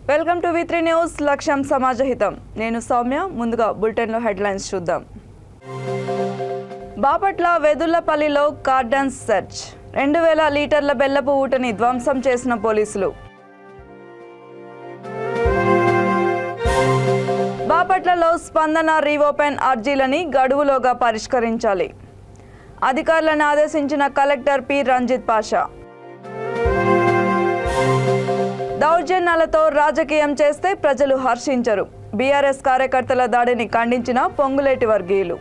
Welcome to V3 news. లక్ష్యం సమాజహితం. నేను సౌమ్య. ముందుగా బులెటిన్లో హెడ్లైన్స్ చూద్దాం. Bapatla వెదుళ్లపల్లిలో cordons search. 2000 లీటర్ల బెల్లపు ఊటని ధ్వంసం చేసిన పోలీసులు. బాపట్లలో స్పందన రీఓపెన్ అర్జీలని గడువులోగా పరిష్కరించాలి. అధికారులను ఆదేశించిన కలెక్టర్ పి రంజిత్ పాషా. దౌర్జన్యాలతో రాజకీయం చేస్తే ప్రజలు హర్షించరు. బీఆర్ఎస్ కార్యకర్తల దాడిని ఖండించిన పొంగులేటి వర్గీయులు.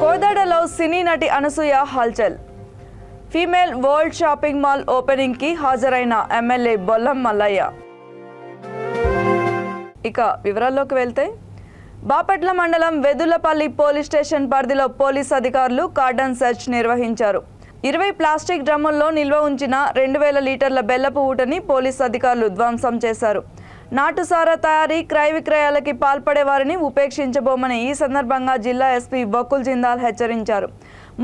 కోదాడలో సినీ నటి అనసూయ హల్చల్. Female world shopping mall opening కి హాజరైన ఎమ్మెల్యే బొల్లం మల్లయ్య. ఇక వివరాల్లోకి వెళ్తే, బాపట్ల మండలం వెదులపల్లి పోలీస్ స్టేషన్ పరిధిలో పోలీస్ అధికారులు కార్డన్ సెర్చ్ నిర్వహించారు. 20 ప్లాస్టిక్ డ్రమ్ముల్లో నిల్వ ఉంచిన 2000 లీటర్ల బెల్లపు ఊటని పోలీస్ అధికారులు ధ్వంసం చేశారు. నాటుసారా తయారీ, క్రయ విక్రయాలకి పాల్పడే వారిని ఉపేక్షించబోమని ఈ సందర్భంగా జిల్లా ఎస్పీ బకుల్ జిందాల్ హెచ్చరించారు.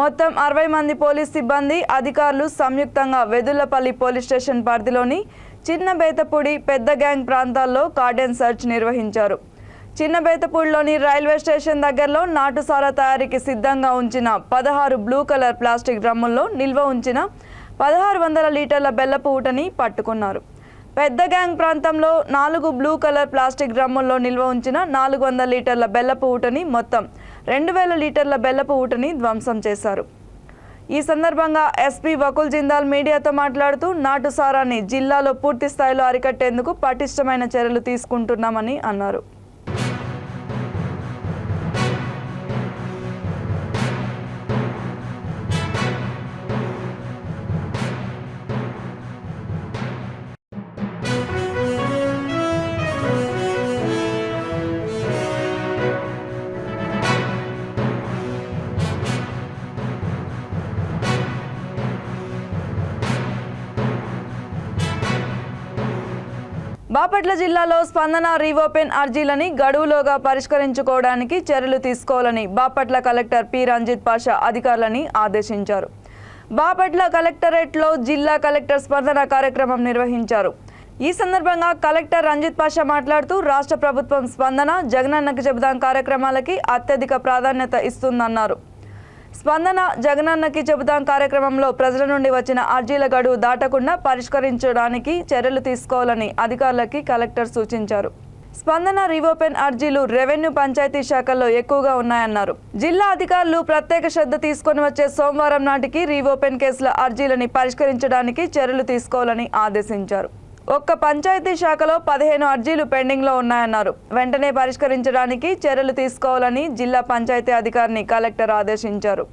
మొత్తం 60 మంది పోలీస్ సిబ్బంది, అధికారులు సంయుక్తంగా వెదులపల్లి పోలీస్ స్టేషన్ పరిధిలోని చిన్న బేతపూడి, పెద్ద గ్యాంగ్ ప్రాంతాల్లో కార్డన్ సెర్చ్ నిర్వహించారు. చిన్న బేతపూడిలోని రైల్వే స్టేషన్ దగ్గరలో నాటుసారా తయారీకి సిద్ధంగా ఉంచిన 16 బ్లూ కలర్ ప్లాస్టిక్ డ్రమ్ముల్లో నిల్వ ఉంచిన 1600 లీటర్ల బెల్లపు ఊటని పట్టుకున్నారు. పెద్ద గ్యాంగ్ ప్రాంతంలో 4 బ్లూ కలర్ ప్లాస్టిక్ డ్రమ్ముల్లో నిల్వ ఉంచిన 400 లీటర్ల బెల్లపు ఊటని, మొత్తం 2000 లీటర్ల బెల్లపు ఊటని ధ్వంసం చేశారు. ఈ సందర్భంగా ఎస్పీ బకుల్ జిందాల్ మీడియాతో మాట్లాడుతూ, నాటుసారాన్ని జిల్లాలో పూర్తి స్థాయిలో అరికట్టేందుకు పటిష్టమైన చర్యలు తీసుకుంటున్నామని అన్నారు. బాపట్ల జిల్లాలో స్పందన రీఓపెన్ అర్జీలని గడువులోగా పరిష్కరించుకోవడానికి చర్యలు తీసుకోవాలని బాపట్ల కలెక్టర్ పి రంజిత్ పాషా అధికారులని ఆదేశించారు. బాపట్ల కలెక్టరేట్లో జిల్లా కలెక్టర్ స్పందన కార్యక్రమం నిర్వహించారు. ఈ సందర్భంగా కలెక్టర్ రంజిత్ పాషా మాట్లాడుతూ, రాష్ట్ర ప్రభుత్వం స్పందన, జగనన్నకి చెబుదాం కార్యక్రమాలకి అత్యధిక ప్రాధాన్యత ఇస్తుందన్నారు. స్పందన, జగనన్నకి చెబుదాం కార్యక్రమంలో ప్రజల నుండి వచ్చిన అర్జీల గడువు దాటకుండా పరిష్కరించడానికి చర్యలు తీసుకోవాలని అధికారులకి కలెక్టర్ సూచించారు. స్పందన రీఓపెన్ అర్జీలు రెవెన్యూ, పంచాయతీ శాఖల్లో ఎక్కువగా ఉన్నాయన్నారు. జిల్లా అధికారులు ప్రత్యేక శ్రద్ధ తీసుకొని వచ్చే సోమవారం నాటికి రీఓపెన్ కేసుల అర్జీలని పరిష్కరించడానికి చర్యలు తీసుకోవాలని ఆదేశించారు. ఒక్క పంచాయతీ శాఖలో 15 అర్జీలు పెండింగ్లో ఉన్నాయన్నారు. వెంటనే పరిష్కరించడానికి చర్యలు తీసుకోవాలని జిల్లా పంచాయతీ అధికారిని కలెక్టర్ ఆదేశించారు.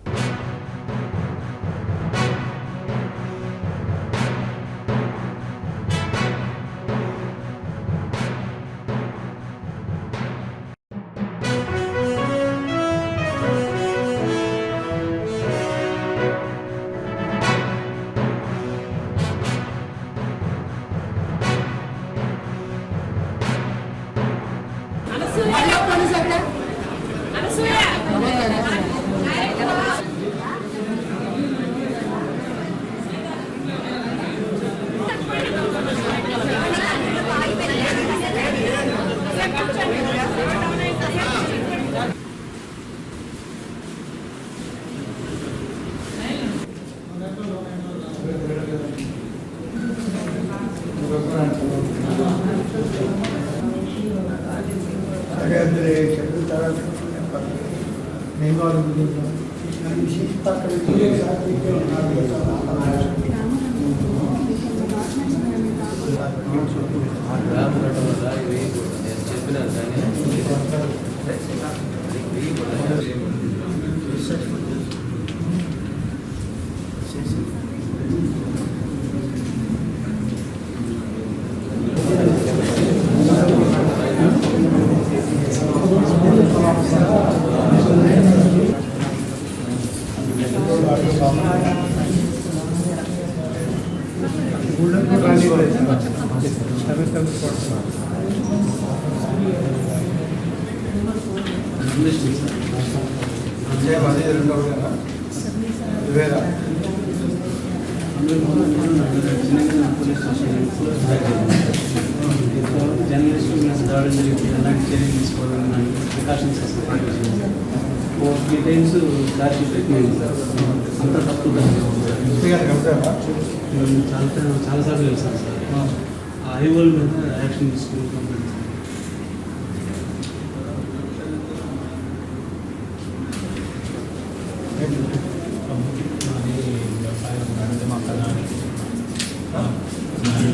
పోలీస్ స్టేషన్ జర్నలిస్టు మీద దాడి జరిగింది, ఎలాంటి చర్యలు తీసుకోవాలని ప్రికాషన్స్ పాటించింది. 4 టైమ్స్ ఛార్జ్ పెట్టింది. అంత తప్పు చాలాసార్లు కలిసాను సార్. ఆ ఐఓల మీద యాక్షన్ తీసుకుని కంప్లైంట్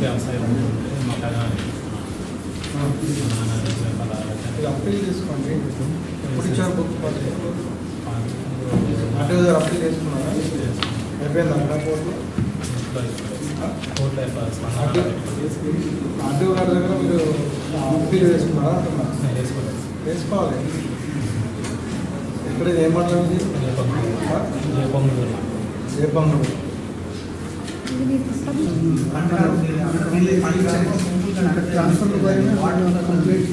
వ్యవసాయం అప్పీల్ తీసుకోండి. ఎప్పుడు ఇచ్చారు బుక్ అంటే అప్పీల్ చేసుకున్నారా? అయిపోయిందా కోర్టు? ఆర్టీఓ గారి దగ్గర మీరు అప్పీల్ వేసుకున్నారా అంటున్నా? వేసుకోవాలి. ఇక్కడ ఏం మాట్లాడింది? జయపంగులు ట్రాన్స్ఫర్ కంప్లీట్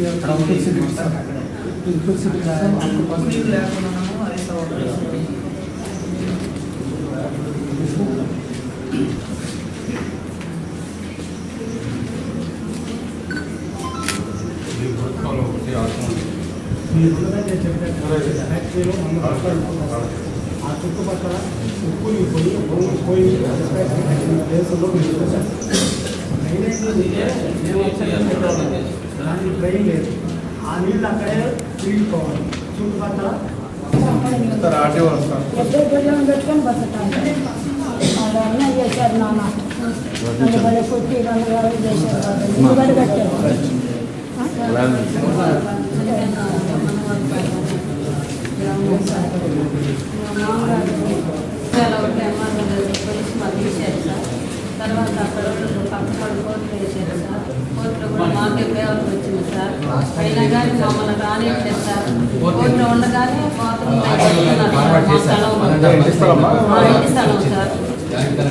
ఆ చుట్టుపక్కల ఉప్పుని పోయి దేశంలో దానికి ట్రైన్ లేదు. ఆ నీళ్ళు అక్కడే తిరిగిపోవాలి. చుట్టుపక్కల ఆర్టీఓ పెట్టుకొని బతుకుతాను. వాళ్ళు అన్నీ చేశారు నాన్న. బడి కొట్టి రంగులు చేశారు. బడి కట్టారు. తర్వాత అక్కడ పక్కపడి కోర్టులో వేసారు సార్. కోర్టులో కూడా మాకే పేపర్ వచ్చింది సార్. అయినా కానీ మమ్మల్ని రానిట్లేదు సార్. కోర్టులో ఉండగానే ఇంటి స్థలం సార్.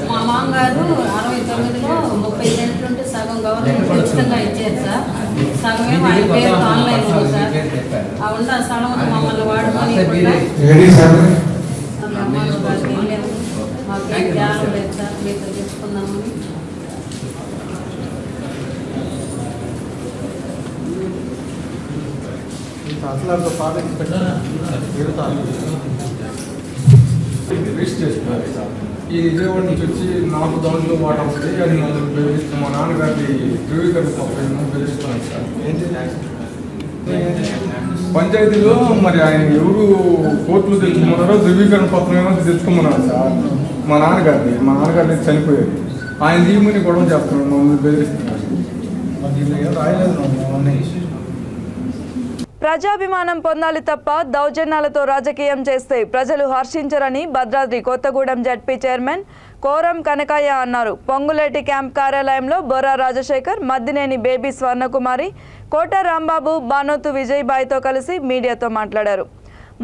మా మామగారు 69లో 30 సెంట్లుంటే సగం గవర్నమెంట్ ఉచితంగా ఇచ్చారు సార్. సగమే వాళ్ళ పేరు ఆన్లైన్ ఉంది సార్. ఆ ఉన్న స్థలం మమ్మల్ని వాడుకొని మాకేం జ్ఞానం లేదు సార్. మీతో తెలుసుకుందామని అసలు పాట రిజిస్టర్ చేసుకున్నారు సార్. ఈ విజయవాడ నుంచి వచ్చి నాకు దాంట్లో వాటా ఉంది. అది నన్ను బెదిరిస్తాను. మా నాన్నగారి ధృవీకరణ పత్రం బెదిరిస్తున్నాను సార్. ఏంటి పంచాయతీలో మరి ఆయన ఎవరు కోర్టులో తెచ్చుకున్నారో ధృవీకరణ పత్రం ఏమో తెచ్చుకోమన్నారు సార్. మా నాన్నగారిని చనిపోయారు. ఆయన దీమని గొడవ చేస్తున్నాడు, మమ్మల్ని బెదిరిస్తున్నారు. రాయలేదు. ప్రజాభిమానం పొందాలి తప్ప దౌర్జన్యాలతో రాజకీయం చేస్తే ప్రజలు హర్షించరని భద్రాద్రి కొత్తగూడెం జడ్పీ చైర్మన్ కోరం కనకయ్య అన్నారు. పొంగులేటి క్యాంప్ కార్యాలయంలో బొర్రా రాజశేఖర్, మద్దినేని బేబీ స్వర్ణకుమారి, కోట రాంబాబు, బానోతు విజయబాయితో కలిసి మీడియాతో మాట్లాడారు.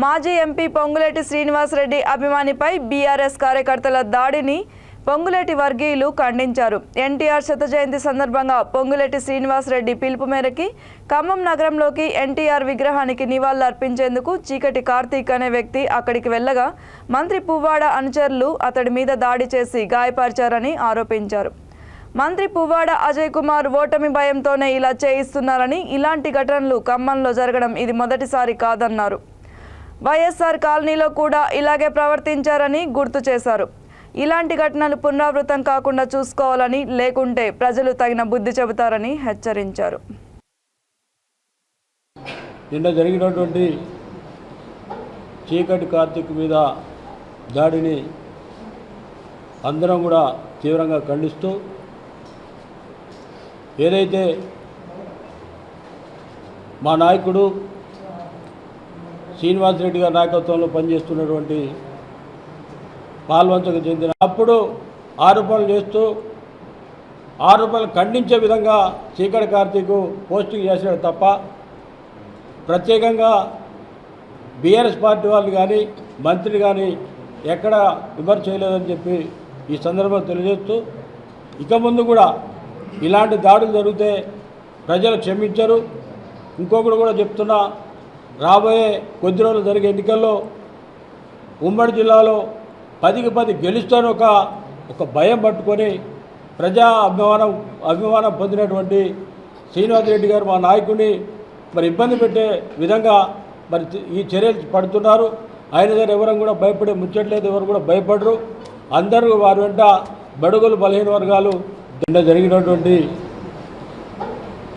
మాజీ ఎంపీ పొంగులేటి శ్రీనివాసరెడ్డి అభిమానిపై బీఆర్ఎస్ కార్యకర్తల దాడిని పొంగులేటి వర్గీయులు ఖండించారు. ఎన్టీఆర్ శత జయంతి సందర్భంగా పొంగులేటి శ్రీనివాసరెడ్డి పిలుపు మేరకి ఖమ్మం నగరంలోకి ఎన్టీఆర్ విగ్రహానికి నివాళులర్పించేందుకు చీకటి కార్తీక్ అనే వ్యక్తి అక్కడికి వెళ్ళగా మంత్రి పువ్వాడ అనుచరులు అతడి మీద దాడి చేసి గాయపరిచారని ఆరోపించారు. మంత్రి పువ్వాడ అజయ్ కుమార్ ఓటమి భయంతోనే ఇలా చేయిస్తున్నారని, ఇలాంటి ఘటనలు ఖమ్మంలో జరగడం ఇది మొదటిసారి కాదన్నారు. వైఎస్ఆర్ కాలనీలో కూడా ఇలాగే ప్రవర్తించారని గుర్తు చేశారు. ఇలాంటి ఘటనలు పునరావృతం కాకుండా చూసుకోవాలని, లేకుంటే ప్రజలు తగిన బుద్ధి చెబుతారని హెచ్చరించారు. నిన్న జరిగినటువంటి చీకటి కార్తీక్ మీద దాడిని అందరం కూడా తీవ్రంగా ఖండిస్తూ, ఏదైతే మా నాయకుడు శ్రీనివాసరెడ్డి గారి నాయకత్వంలో పనిచేస్తున్నటువంటి పాల్వంచకు చెందిన అప్పుడు ఆరోపణలు చేస్తూ ఆరోపణలు ఖండించే విధంగా చీకటి కార్తీక్ పోస్టింగ్ చేశాడు తప్ప ప్రత్యేకంగా బీఆర్ఎస్ పార్టీ వాళ్ళు కానీ మంత్రి కానీ ఎక్కడ విమర్శ చేయలేదని చెప్పి ఈ సందర్భంలో తెలియజేస్తూ, ఇక ముందు కూడా ఇలాంటి దాడులు జరిగితే ప్రజలు క్షమించరు. ఇంకొకటి కూడా చెప్తున్నా, రాబోయే కొద్ది రోజులు జరిగే ఎన్నికల్లో ఉమ్మడి జిల్లాలో 10కి 10 గెలుస్తాను ఒక ఒక భయం పట్టుకొని ప్రజా అభిమానం పొందినటువంటి శ్రీనివాస్ రెడ్డి గారు మా నాయకుడిని మరి ఇబ్బంది పెట్టే విధంగా మరి ఈ చర్యలు పడుతున్నారు. ఆయన గారు ఎవరు కూడా భయపడే ముచ్చట్లేదు, ఎవరు కూడా భయపడరు. అందరూ వారి వెంట బడుగులు బలహీన వర్గాలు నిన్న జరిగినటువంటి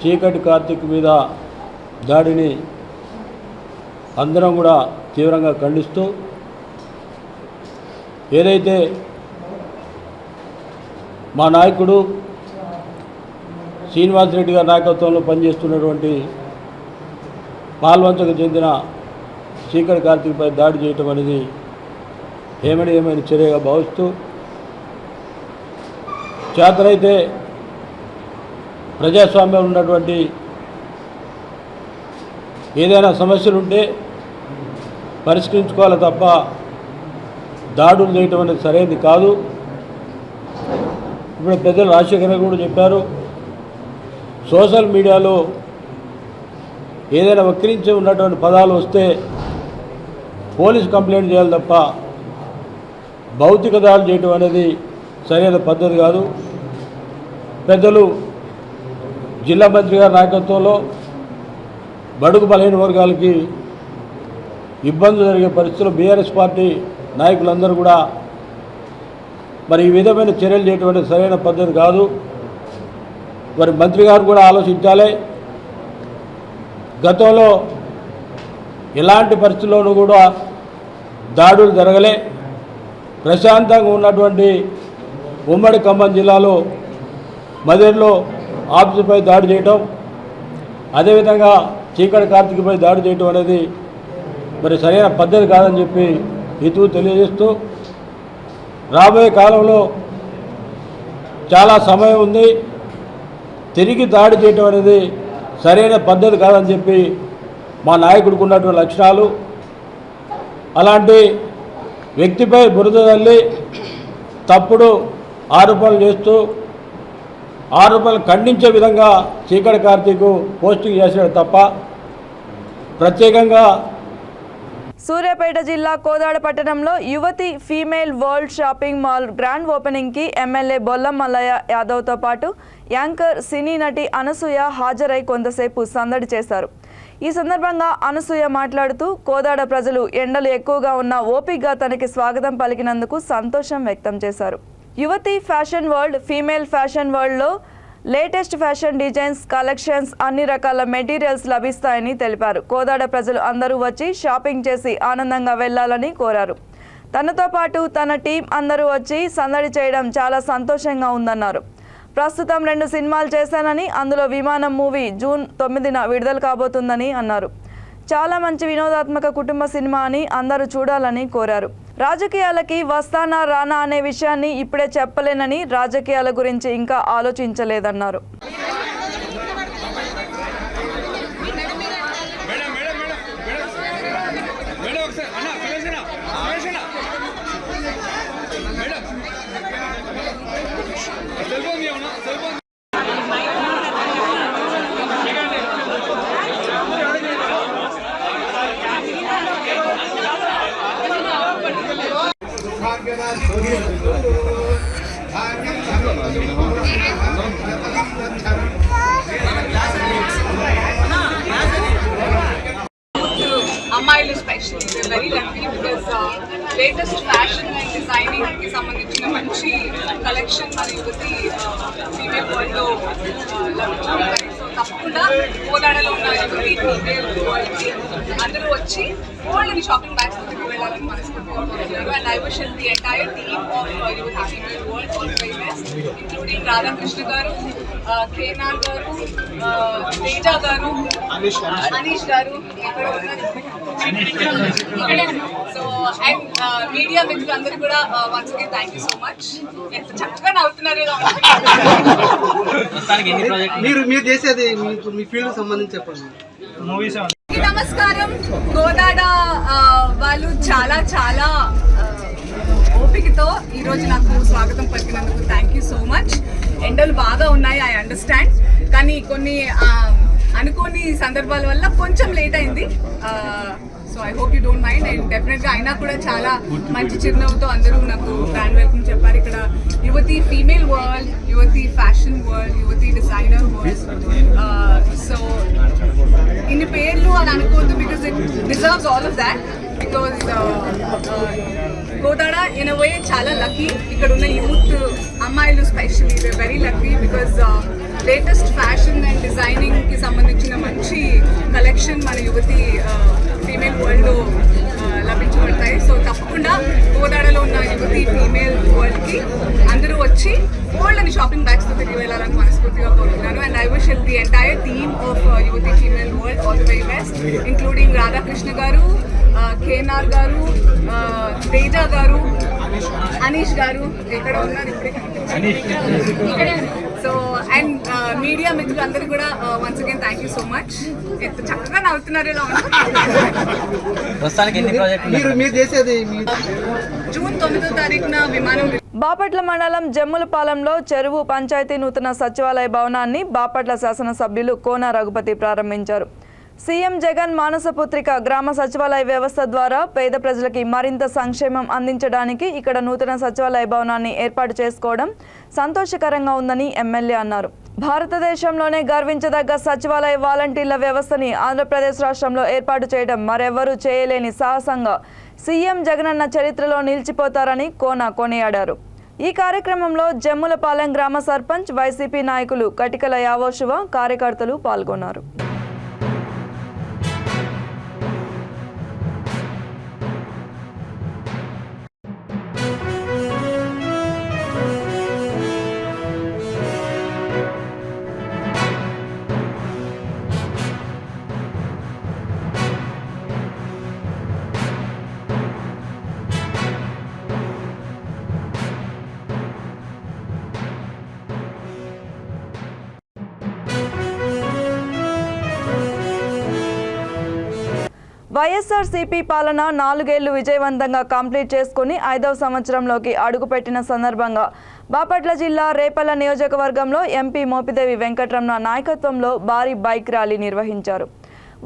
చీకటి కార్తీక్ మీద దాడిని అందరం కూడా తీవ్రంగా ఖండిస్తూ, ఏదైతే మా నాయకుడు శ్రీనివాస్ రెడ్డి గారి నాయకత్వంలో పనిచేస్తున్నటువంటి పాల్వంచకు చెందిన చీకటి కార్తీక్పై దాడి చేయటం అనేది ఏమైనా చర్యగా భావిస్తూ, చేతనైతే ప్రజాస్వామ్యం ఉన్నటువంటి ఏదైనా సమస్యలుంటే పరిష్కరించుకోవాలి తప్ప దాడులు చేయటం అనేది సరైనది కాదు. ఇప్పుడు పెద్దలు రాజశేఖర్ కూడా చెప్పారు, సోషల్ మీడియాలో ఏదైనా వక్రించి ఉన్నటువంటి పదాలు వస్తే పోలీస్ కంప్లైంట్ చేయాలి తప్ప భౌతిక దాడులు చేయటం అనేది సరైన పద్ధతి కాదు. పెద్దలు జిల్లా మంత్రి గారి నాయకత్వంలో బడుగు బలహీన వర్గాలకి ఇబ్బందులు జరిగే పరిస్థితుల్లో బీఆర్ఎస్ పార్టీ నాయకులందరూ కూడా మరి ఈ విధమైన చర్యలు చేయటం అనేది సరైన పద్ధతి కాదు. మరి మంత్రి గారు కూడా ఆలోచించాలి. గతంలో ఎలాంటి పరిస్థితుల్లోనూ కూడా దాడులు జరగలే. ప్రశాంతంగా ఉన్నటువంటి ఉమ్మడి ఖమ్మం జిల్లాలో మదేర్లో ఆఫీసుపై దాడి చేయటం, అదేవిధంగా చీకటి కార్తీక్పై దాడి చేయటం అనేది మరి సరైన పద్ధతి కాదని చెప్పి హితవు తెలియజేస్తూ, రాబోయే కాలంలో చాలా సమయం ఉంది, తిరిగి దాడి చేయటం అనేది సరైన పద్ధతి కాదని చెప్పి మా నాయకుడికి ఉన్నటువంటి లక్షణాలు, అలాంటి వ్యక్తిపై బురద తల్లి తప్పుడు ఆరోపణలు చేస్తూ ఆరోపణలు ఖండించే విధంగా చీకటి కార్తీక్ పోస్టింగ్ చేసాడు తప్ప ప్రత్యేకంగా. సూర్యాపేట జిల్లా కోదాడ పట్టణంలో Yuvathi female world shopping mall grand ఓపెనింగ్కి ఎమ్మెల్యే బొల్లం మల్లయ్య యాదవ్తో పాటు యాంకర్ సినీ నటి అనసూయ హాజరై కొంతసేపు సందడి చేశారు. ఈ సందర్భంగా అనసూయ మాట్లాడుతూ, కోదాడ ప్రజలు ఎండలు ఎక్కువగా ఉన్న ఓపికగా తనకి స్వాగతం పలికినందుకు సంతోషం వ్యక్తం చేశారు. యువతి ఫ్యాషన్ వరల్డ్, ఫీమేల్ ఫ్యాషన్ వరల్డ్లో లేటెస్ట్ ఫ్యాషన్ డిజైన్స్, కలెక్షన్స్, అన్ని రకాల మెటీరియల్స్ లభిస్తాయని తెలిపారు. కోదాడ ప్రజలు అందరూ వచ్చి షాపింగ్ చేసి ఆనందంగా వెళ్లాలని కోరారు. తనతో పాటు తన టీం అందరూ వచ్చి సందడి చేయడం చాలా సంతోషంగా ఉందన్నారు. ప్రస్తుతం 2 సినిమాలు చేశానని, అందులో విమానం మూవీ జూన్ 9న విడుదల కాబోతుందని అన్నారు. చాలా మంచి వినోదాత్మక కుటుంబ సినిమా అని అందరూ చూడాలని కోరారు. రాజకీయాలకి వస్తానా రానా అనే విషయాన్ని ఇప్పుడే చెప్పలేనని, రాజకీయాల గురించి ఇంకా ఆలోచించలేదన్నారు. అమ్మాయిలు special very lucky because latest fashion and designing కి సంబంధించిన మంచి కలెక్షన్ మన యువతి ఫీమేల్ వరల్డ్లో లభించాయి. సో తప్పకుండా కోదాడలో ఉన్న యువతి ఫీమేల్ వరల్డ్కి అందరూ వచ్చి వాళ్ళని షాపింగ్ బ్యాగ్స్ దగ్గరికి వెళ్ళాలని మనస్ఫూర్తిగా కోరుకుంటున్నారు. And I wish the entire team of Yuvathi female world all the best, including Radhakrishna garu, Kenar గారు, తేజ గారు, అనీష్ గారు, ఇక్కడ ఉన్నారు. సో అండ్ మీడియా మిత్రులందరూ కూడా once again thank you so much. ఎంత చక్కగా నవ్వుతున్నారు. మీరు చేసేది మీ ఫీల్డ్ సంబంధించి చెప్పండి. మూవీస్. నమస్కారం. గోదాడ వాళ్ళు చాలా చాలా ఓపికతో ఈరోజు నాకు స్వాగతం పలికినందుకు థ్యాంక్ యూ సో మచ్. ఎండలు బాగా ఉన్నాయి, ఐ అండర్స్టాండ్, కానీ కొన్ని అనుకోని సందర్భాల వల్ల కొంచెం లేట్ అయింది. So I hope you don't mind. And డెఫినెట్గా అయినా కూడా చాలా మంచి చిరునవ్వుతో అందరూ నాకు గ్రాండ్ వెల్కమ్ చెప్పారు. ఇక్కడ Yuvathi female world, Yuvathi fashion world, Yuvathi designer world. So ఇన్ని పేర్లు అని అనుకోవద్దు, because it deserves all of that. Because Kodad in a way చాలా లక్కీ. ఇక్కడ ఉన్న యూత్ అమ్మాయిలు specially they very lucky because latest fashion and డిజైనింగ్కి సంబంధించిన మంచి కలెక్షన్ మన యువతి ఫీమేల్ వరల్డ్లో లభించబడతాయి. సో తప్పకుండా గోదాడలో ఉన్న యువతి ఫీమేల్ వరల్డ్కి అందరూ వచ్చి ఓల్డ్ అని షాపింగ్ బ్యాగ్స్తో తిరిగి వెళ్ళాలని మనస్ఫూర్తిగా కోరుతున్నాను. And I wish the entire team of Yuvathi female world all the very best, including Radhakrishna garu, Kenar గారు, తేజ గారు, అనీష్ గారు, ఎక్కడ ఉన్నారు ఇక్కడే. సో అండ్ మీడియా మిత్రులందరూ కూడా once again thank you so much. ఎంత చక్కగా నవ్వుతున్నారు ఇలా మీరు చేసేది జూన్ 9వ తారీఖున విమానం. బాపట్ల మండలం జమ్ములపాలెంలో చెరువు పంచాయతీ నూతన సచివాలయ భవనాన్ని బాపట్ల శాసనసభ్యులు కోన రఘుపతి ప్రారంభించారు. సీఎం జగన్ మానసపుత్రిక గ్రామ సచివాలయ వ్యవస్థ ద్వారా పేద ప్రజలకి మరింత సంక్షేమం అందించడానికి ఇక్కడ నూతన సచివాలయ భవనాన్ని ఏర్పాటు చేసుకోవడం సంతోషకరంగా ఉందని ఎమ్మెల్యే అన్నారు. భారతదేశంలోనే గర్వించదగ్గ సచివాలయ వాలంటీర్ల వ్యవస్థని ఆంధ్రప్రదేశ్ రాష్ట్రంలో ఏర్పాటు చేయడం మరెవ్వరూ చేయలేని సాహసంగా సీఎం జగనన్న చరిత్రలో నిలిచిపోతారని కోన కొనియాడారు. ఈ కార్యక్రమంలో జమ్ములపాలెం గ్రామ సర్పంచ్, వైసీపీ నాయకులు కటికల యావోశివ, కార్యకర్తలు పాల్గొన్నారు. వైఎస్ఆర్సీపీ పాలన 4 ఏళ్లు విజయవంతంగా కంప్లీట్ చేసుకుని 5వ సంవత్సరంలోకి అడుగుపెట్టిన సందర్భంగా బాపట్ల జిల్లా రేపల్ల నియోజకవర్గంలో ఎంపీ మోపిదేవి వెంకటరమణ నాయకత్వంలో భారీ బైక్ ర్యాలీ నిర్వహించారు.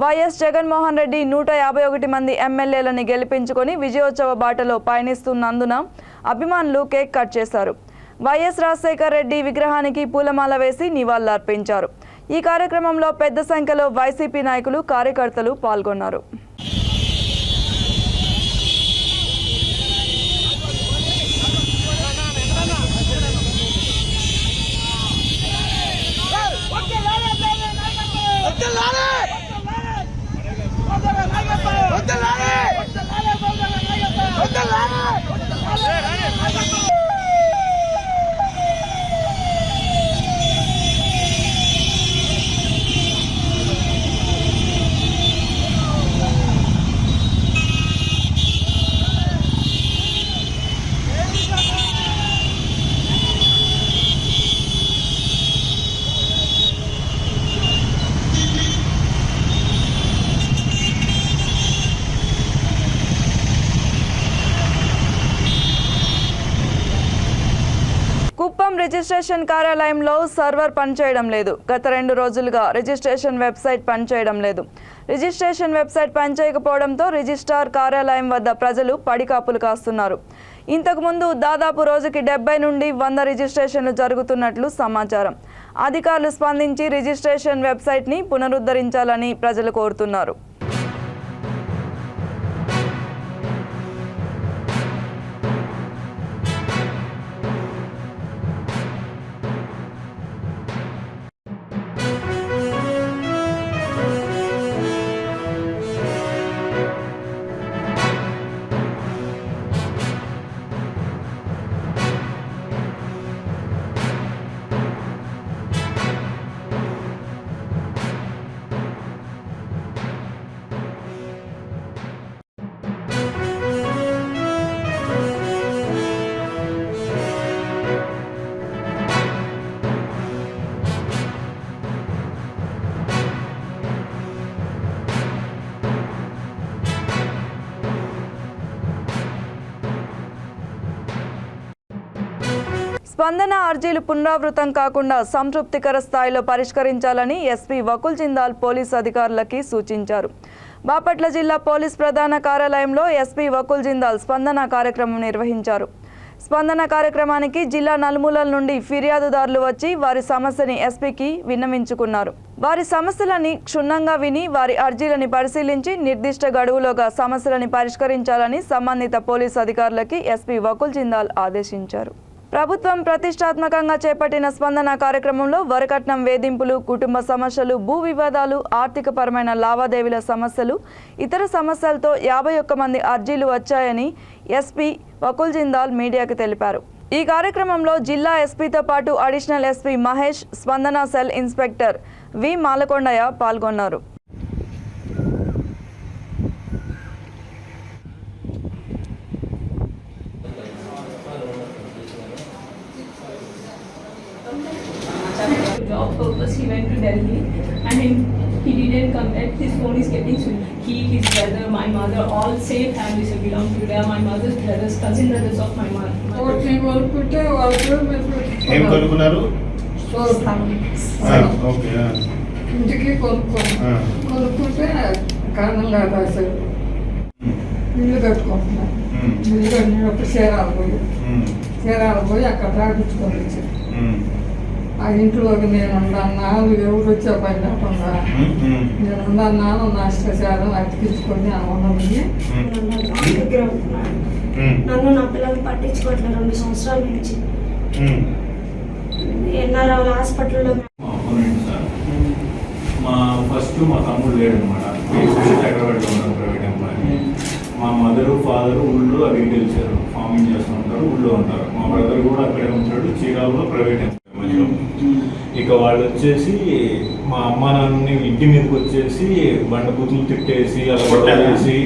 వైఎస్ జగన్మోహన్ రెడ్డి 151 మంది ఎమ్మెల్యేలని గెలిపించుకొని విజయోత్సవ బాటలో పయనిస్తున్నందున అభిమానులు కేక్ కట్ చేశారు. వైఎస్ రాజశేఖర్ రెడ్డి విగ్రహానికి పూలమాల వేసి నివాళులర్పించారు. ఈ కార్యక్రమంలో పెద్ద సంఖ్యలో వైసీపీ నాయకులు, కార్యకర్తలు పాల్గొన్నారు. కుప్పం రిజిస్ట్రేషన్ కార్యాలయంలో సర్వర్ పనిచేయడం లేదు. గత 2 రోజులుగా రిజిస్ట్రేషన్ వెబ్సైట్ పనిచేయడం లేదు. రిజిస్ట్రేషన్ వెబ్సైట్ పనిచేయకపోవడంతో రిజిస్ట్రార్ కార్యాలయం వద్ద ప్రజలు పడికాపులు కాస్తున్నారు. ఇంతకుముందు దాదాపు రోజుకి 70 నుండి 100 రిజిస్ట్రేషన్లు జరుగుతున్నట్లు సమాచారం. అధికారులు స్పందించి రిజిస్ట్రేషన్ వెబ్సైట్ని పునరుద్ధరించాలని ప్రజలు కోరుతున్నారు. స్పందన అర్జీలు పునరావృతం కాకుండా సంతృప్తికర స్థాయిలో పరిష్కరించాలని ఎస్పీ వకుల్ జిందాల్ పోలీసు అధికారులకి సూచించారు. బాపట్ల జిల్లా పోలీస్ ప్రధాన కార్యాలయంలో ఎస్పీ వకుల్ జిందాల్ స్పందన కార్యక్రమం నిర్వహించారు. స్పందన కార్యక్రమానికి జిల్లా నలుమూలల నుండి ఫిర్యాదుదారులు వచ్చి వారి సమస్యని ఎస్పీకి విన్నవించుకున్నారు. వారి సమస్యలని క్షుణ్ణంగా విని వారి అర్జీలని పరిశీలించి నిర్దిష్ట గడువులోగా సమస్యలని పరిష్కరించాలని సంబంధిత పోలీసు అధికారులకి ఎస్పీ వకుల్ జిందాల్ ఆదేశించారు. ప్రభుత్వం ప్రతిష్టాత్మకంగా చేపట్టిన స్పందన కార్యక్రమంలో వరకట్నం వేధింపులు, కుటుంబ సమస్యలు, భూ వివాదాలు, ఆర్థికపరమైన లావాదేవీల సమస్యలు, ఇతర సమస్యలతో 51 మంది అర్జీలు వచ్చాయని ఎస్పీ వకుల్ జిందాల్ మీడియాకు తెలిపారు. ఈ కార్యక్రమంలో జిల్లా ఎస్పీతో పాటు అడిషనల్ ఎస్పీ మహేష్, స్పందన సెల్ ఇన్స్పెక్టర్ వి మాలకొండయ్య పాల్గొన్నారు. Job purpose, he went to Delhi and he didn't come back. His phone is getting switched. He, his brother, my mother, all same families belong to. They are my mother's brothers, cousin brothers of my mother. ఏం కొనుక్కున్నారు? Okay, ఇంటికి కొనుక్కుంటే కారణంగా రాశారు. ఇల్లు కట్టుకుంటున్నారు. ఇల్లు కట్టినప్పుడు చీరాలు పోయి అక్కడ రాపించుకొని వచ్చారు. ఆ ఇంట్లోకి నేను ఉన్నాను, ఎవరు వచ్చే పని లేకుండా నేను ఉన్నాను. నా ఇష్టచారం అతికించుకొని ఆ ఉన్నది. నన్ను నా పిల్లల్ని పట్టించుకోవట్లేదు 2 సంవత్సరాల నుంచి. ఎన్ఆర్ఐ హాస్పిటల్లో ఫస్ట్ మా తమ్ముడు లేడు అనమాట. హైదరాబాద్లో ఉన్నారు, ప్రైవేట్ ఎంప్లాయీ. మా మదరు ఫాదరు ఊళ్ళో అగ్రికల్చర్ ఫార్మింగ్ చేస్తూ ఉంటారు, ఊళ్ళో ఉంటారు. మా బ్రదర్ కూడా అక్కడే ఉంటాడు, చీరాల్లో ప్రైవేట్ ఎంప్లాయీ. ఇక వాళ్ళు వచ్చేసి మా అమ్మ నాన్నని ఇంటి మీదకి వచ్చేసి బండబూతులు తిట్టేసి అలా కొట్టేసి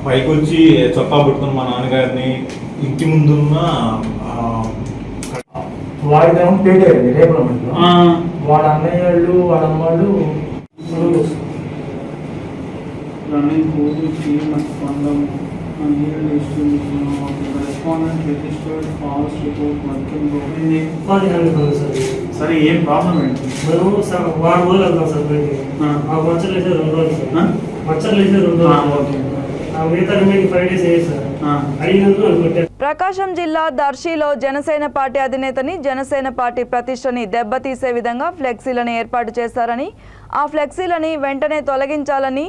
పైకి వచ్చి చొక్కా పట్టుకుని మా నాన్నగారిని ఇంటి ముందున్న వాడిదేమో పెట్టారు రేపు వాళ్ళ అన్నయ్యళ్ళు వాళ్ళ అమ్మళ్ళు రన్నింగ్ కోర్టు స్పందం respondent registered false report working సరే ఏం ప్రాబ్లం ఏంటి? మేము వాడు రోజులు వెళ్తాం సార్ బయటికి. ఆ మచ్చలు అయితే 2 రోజులు సార్. మచ్చలు అయితే 2 రోజులు. ఓకే, మిగతా 5 days అయ్యాయి సార్. అడిగినందుకు అనుకుంటే ప్రకాశం జిల్లా దర్శిలో జనసేన పార్టీ అధినేతని, జనసేన పార్టీ ప్రతిష్టని దెబ్బతీసే విధంగా ఫ్లెక్సీలను ఏర్పాటు చేశారని, ఆ ఫ్లెక్సీలని వెంటనే తొలగించాలని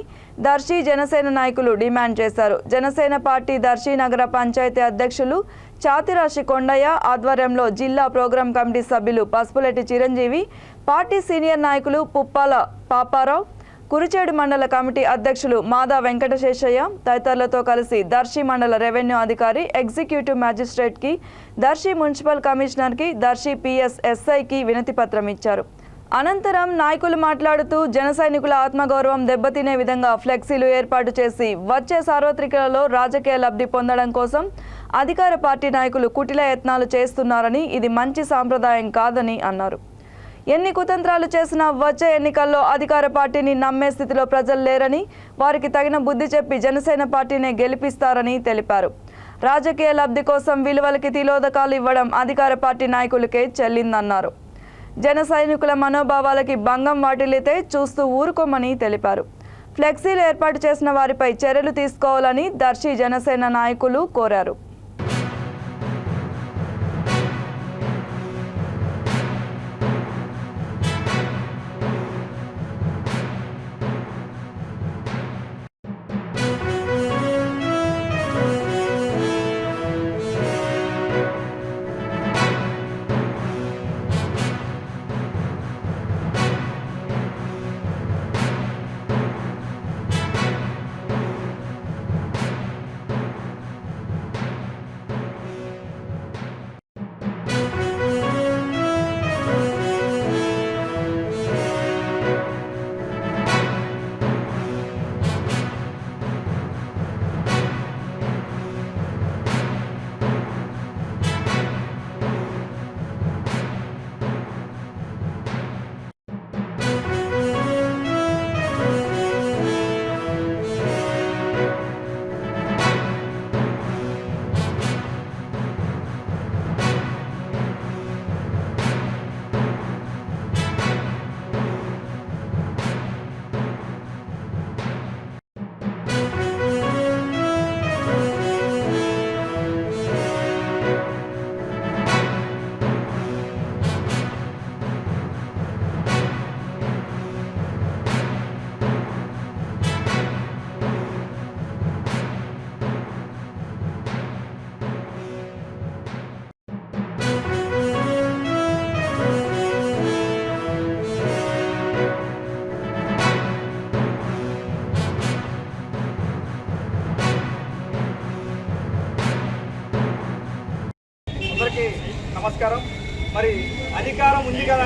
దర్శి జనసేన నాయకులు డిమాండ్ చేశారు. జనసేన పార్టీ దర్శి నగర పంచాయతీ అధ్యక్షులు చాతిరాశి కొండయ్య ఆధ్వర్యంలో జిల్లా ప్రోగ్రాం కమిటీ సభ్యులు పసుపులెట్టి చిరంజీవి, పార్టీ సీనియర్ నాయకులు పుప్పాల పాపారావు, కురిచేడు మండల కమిటీ అధ్యక్షులు మాదా వెంకటశేషయ్య తదితరులతో కలిసి దర్శి మండల రెవెన్యూ అధికారి, ఎగ్జిక్యూటివ్ మ్యాజిస్ట్రేట్కి, దర్శి మున్సిపల్ కమిషనర్కి, దర్శి PSSIకి వినతి పత్రం ఇచ్చారు. అనంతరం నాయకులు మాట్లాడుతూ జన సైనికుల ఆత్మగౌరవం దెబ్బతినే విధంగా ఫ్లెక్సీలు ఏర్పాటు చేసి వచ్చే సార్వత్రికలలో రాజకీయ లబ్ధి పొందడం కోసం అధికార పార్టీ నాయకులు కుటిల యత్నాలు చేస్తున్నారని, ఇది మంచి సాంప్రదాయం కాదని అన్నారు. ఎన్ని కుతంత్రాలు చేసినా వచ్చే ఎన్నికల్లో అధికార పార్టీని నమ్మే స్థితిలో ప్రజలు లేరని, వారికి తగిన బుద్ధి చెప్పి జనసేన పార్టీనే గెలిపిస్తారని తెలిపారు. రాజకీయ లబ్ధి కోసం విలువలకి తిలోదకాలు ఇవ్వడం అధికార పార్టీ నాయకులకే చెల్లిందన్నారు. జన సైనికుల మనోభావాలకి భంగం వాటిల్లితే చూస్తూ ఊరుకోమని తెలిపారు. ఫ్లెక్సీలు ఏర్పాటు చేసిన వారిపై చర్యలు తీసుకోవాలని దర్శి జనసేన నాయకులు కోరారు.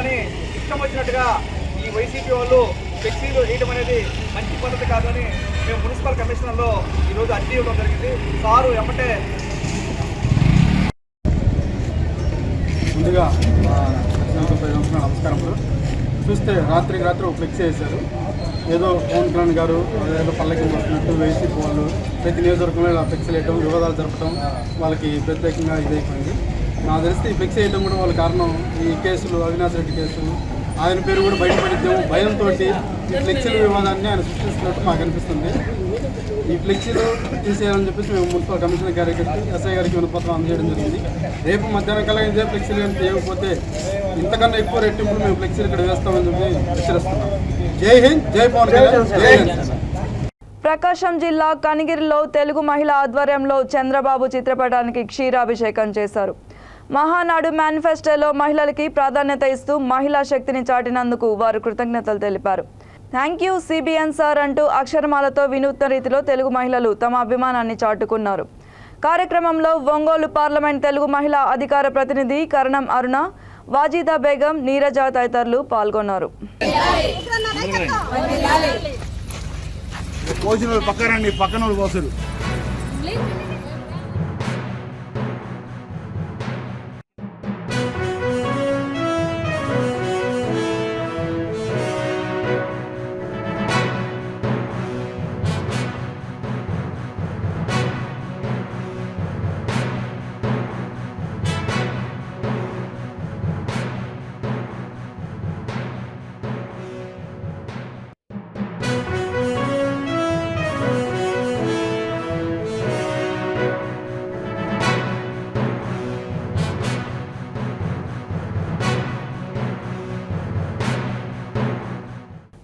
కానీ ఇష్టం వచ్చినట్టుగా ఈ వైసీపీ వాళ్ళు ఫ్లెక్సీలు వేయడం అనేది మంచి పద్ధతి కాదని మేము మున్సిపల్ కమిషనర్లో ఈరోజు అర్జీ ఇవ్వడం జరిగింది. సారు ఎమ్మటే ముందుగా నమస్కారములు. చూస్తే రాత్రికి రాత్రి ఒక ఫ్లెక్సీ వేశారు. ఏదో పవన్ కళ్యాణ్ గారు ఏదో పల్లకి వస్తున్నట్టు వైసీపీ వాళ్ళు ప్రతి నియోజకవర్గంలో ఇలా ఫ్లెక్సీ వేయడం, వివాదాలు జరపడం వాళ్ళకి ప్రత్యేకంగా ఇదైపోయింది. నాకు తెలిస్తే ఈ ఫ్లెక్సీ వేయడం కూడా వాళ్ళ కారణం ఈ కేసులు, అవినాష్ రెడ్డి కేసు, ఆయన పేరు కూడా బయటపడిద్దాం భయంతో ఈ ఫ్లెక్సీల వివాదాన్ని ఆయన సృష్టిస్తున్నట్టు మాకు అనిపిస్తుంది. ఈ ఫ్లెక్సీలు తీసేయాలని చెప్పేసి మేము మున్సిపల్ కమిషనర్ గారికి, ఎస్ఐ గారికి వినపత్రం అందజేయడం జరిగింది. రేపు మధ్యాహ్నం కల్లా ఇదే ఫ్లెక్సీలు కానీ చేయకపోతే ఇంతకన్నా ఎక్కువ రెట్టింపులు మేము ఫ్లెక్సీలు ఇక్కడ వేస్తామని చెప్పి హెచ్చరిస్తున్నాం. జై హింద్, జై పవన్ కళ్యాణ్, జై హింద్. ప్రకాశం జిల్లా కనిగిరిలో తెలుగు మహిళ ఆధ్వర్యంలో చంద్రబాబు చిత్రపటానికి క్షీరాభిషేకం చేశారు. మహానాడు మేనిఫెస్టోలో మహిళలకి ప్రాధాన్యత ఇస్తూ మహిళా శక్తిని చాటినందుకు వారు కృతజ్ఞతలు తెలిపారు. థ్యాంక్ యూ సిబిఎన్ సార్ అంటూ అక్షరమాలతో వినూత్న రీతిలో తెలుగు మహిళలు తమ అభిమానాన్ని చాటుకున్నారు. కార్యక్రమంలో ఒంగోలు పార్లమెంట్ తెలుగు మహిళా అధికార ప్రతినిధి కరణం అరుణ, వాజీదా బేగం, నీరజ తదితరులు పాల్గొన్నారు. పక్కన కోసరు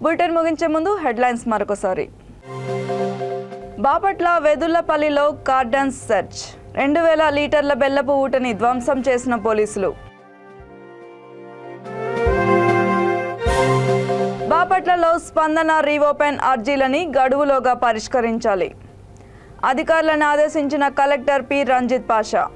బులెటిన్ ముగించే ముందు హెడ్లైన్స్ మరొకసారి. బాపట్ల వెదుల్లపల్లిలో కార్డన్స్ సెర్చ్, 2000 లీటర్ల బెల్లపు ఊటని ధ్వంసం చేసిన పోలీసులు. బాపట్లలో స్పందన రీఓపెన్ అర్జీలని గడువులోగా పరిష్కరించాలి. అధికారులను ఆదేశించిన కలెక్టర్ పి రంజిత్ పాషా.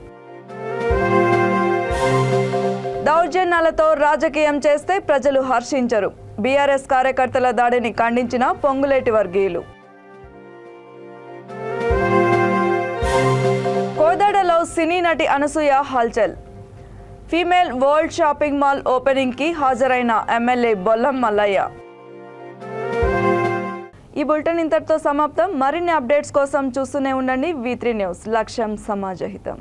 దౌర్జన్యాలతో రాజకీయం చేస్తే ప్రజలు హర్షించరు. బీఆర్ఎస్ కార్యకర్తల దాడిని ఖండించిన పొంగులేటి వర్గీయులు. కోదాడలో సినీ నటి అనసూయ హల్చల్. Female world shopping mall opening కి హాజరైన ఎమ్మెల్యే బొల్లం మల్లయ్య. ఈ బులెటిన్ ఇంతటితో సమాప్తం. మరిన్ని అప్డేట్స్ కోసం చూస్తూనే ఉండండి V3 న్యూస్. లక్ష్యం సమాజహితం.